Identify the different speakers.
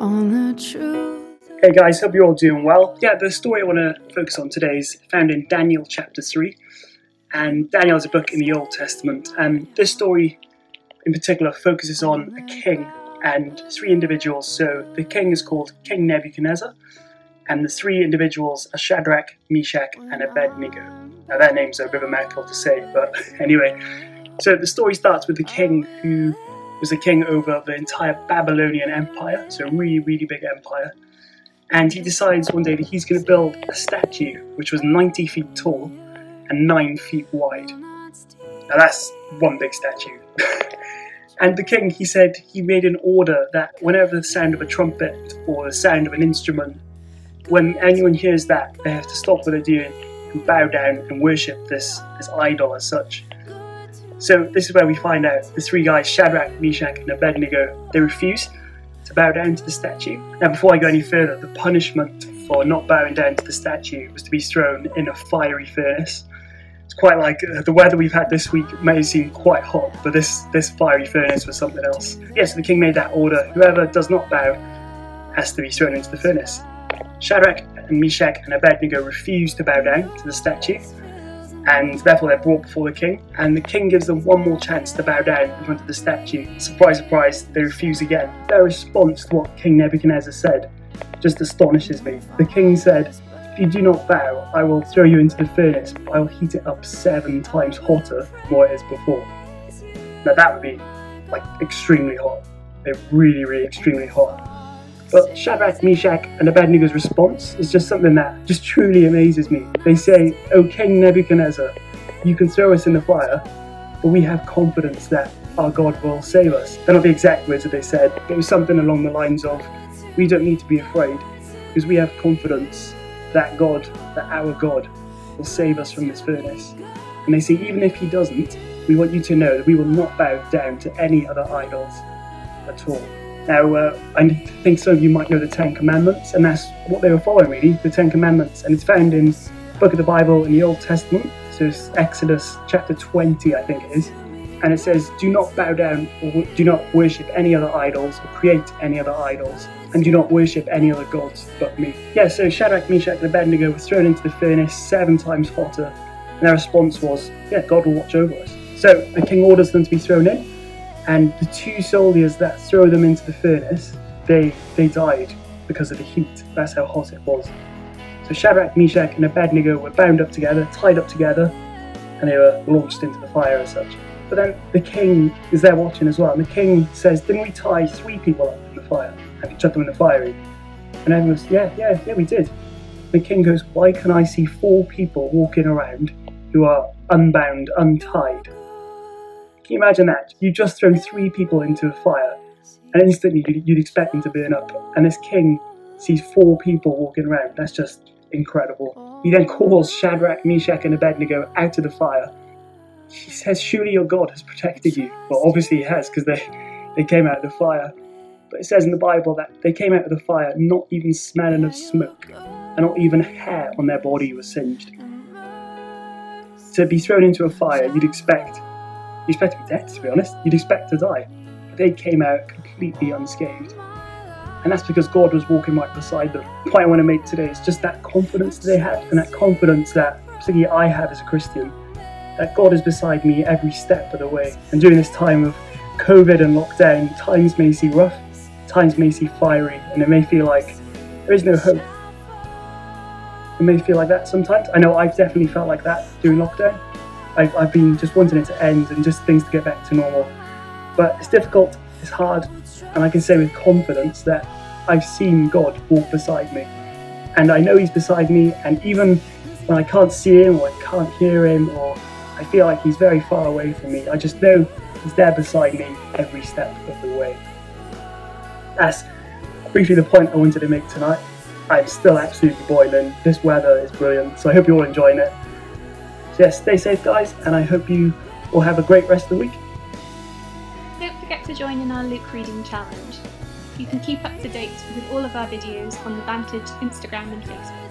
Speaker 1: on the truth.
Speaker 2: Hey guys, hope you're all doing well. Yeah, the story I want to focus on today is found in Daniel chapter 3. And Daniel is a book in the Old Testament. And this story in particular focuses on a king and three individuals. So the king is called King Nebuchadnezzar. And the three individuals are Shadrach, Meshach, and Abednego. Now their names are a bit of a mouthful to say, but anyway. So the story starts with the king who was the king over the entire Babylonian Empire. So a really, really big empire. And he decides one day that he's going to build a statue which was 90 feet tall and 9 feet wide. Now that's one big statue. And the king, he said, he made an order that whenever the sound of a trumpet or the sound of an instrument, when anyone hears that, they have to stop what they're doing and bow down and worship this idol as such. So this is where we find out the three guys, Shadrach, Meshach and Abednego, they refuse to bow down to the statue. Now before I go any further, the punishment for not bowing down to the statue was to be thrown in a fiery furnace. It's quite like the weather we've had this week may seem quite hot, but this fiery furnace was something else. Yeah, so the king made that order. Whoever does not bow has to be thrown into the furnace. Shadrach and Meshach and Abednego refused to bow down to the statue, and therefore they're brought before the king, and the king gives them one more chance to bow down in front of the statue. Surprise, surprise, they refuse again. Their response to what King Nebuchadnezzar said just astonishes me. The king said, "If you do not bow, I will throw you into the furnace, but I will heat it up 7 times hotter than what it is before." Now that would be like extremely hot. They're really, really extremely hot. But Shadrach, Meshach and Abednego's response is just something that just truly amazes me. They say, "O King Nebuchadnezzar, you can throw us in the fire, but we have confidence that our God will save us." They're not the exact words that they said, but it was something along the lines of, "We don't need to be afraid, because we have confidence that our God will save us from this furnace." And they say, even if he doesn't, we want you to know that we will not bow down to any other idols at all. Now, I think some of you might know the 10 Commandments, and that's what they were following really, the 10 Commandments. And it's found in the book of the Bible in the Old Testament, so it's Exodus chapter 20, I think it is. And it says, "Do not bow down or do not worship any other idols or create any other idols, and do not worship any other gods but me." Yeah, so Shadrach, Meshach and Abednego were thrown into the furnace 7 times hotter, and their response was, yeah, God will watch over us. So the king orders them to be thrown in, and the 2 soldiers that throw them into the furnace, they died because of the heat. That's how hot it was. So Shadrach, Meshach and Abednego were bound up together, tied up together, and they were launched into the fire as such. But then the king is there watching as well, and the king says, "Didn't we tie 3 people up in the fire and chuck them in the fire?" And everyone goes, yeah, we did. The king goes, "Why can I see 4 people walking around who are unbound, untied?" Can you imagine that? You just throw 3 people into a fire, and instantly you'd expect them to burn up. And this king sees 4 people walking around. That's just incredible. He then calls Shadrach, Meshach and Abednego out of the fire. He says, "Surely your God has protected you." Well, obviously he has, because they came out of the fire. But it says in the Bible that they came out of the fire not even smelling of smoke, and not even hair on their body was singed. To be thrown into a fire, you'd expect to be dead, to be honest. You'd expect to die. But they came out completely unscathed. And that's because God was walking right beside them. The point I want to make today is just that confidence that they had, and that confidence that particularly I have as a Christian, that God is beside me every step of the way. And during this time of COVID and lockdown, times may seem rough, times may seem fiery, and it may feel like there is no hope. It may feel like that sometimes. I know I've definitely felt like that during lockdown. I've been just wanting it to end and just things to get back to normal. But it's difficult, it's hard, and I can say with confidence that I've seen God walk beside me. And I know he's beside me, and even when I can't see him or I can't hear him, or I feel like he's very far away from me, I just know he's there beside me every step of the way. That's briefly the point I wanted to make tonight. I'm still absolutely boiling. This weather is brilliant, so I hope you're all enjoying it. So yes, stay safe guys, and I hope you all have a great rest of the week.
Speaker 3: Don't forget to join in our Luke Reading Challenge. You can keep up to date with all of our videos on the Vantage Instagram and Facebook.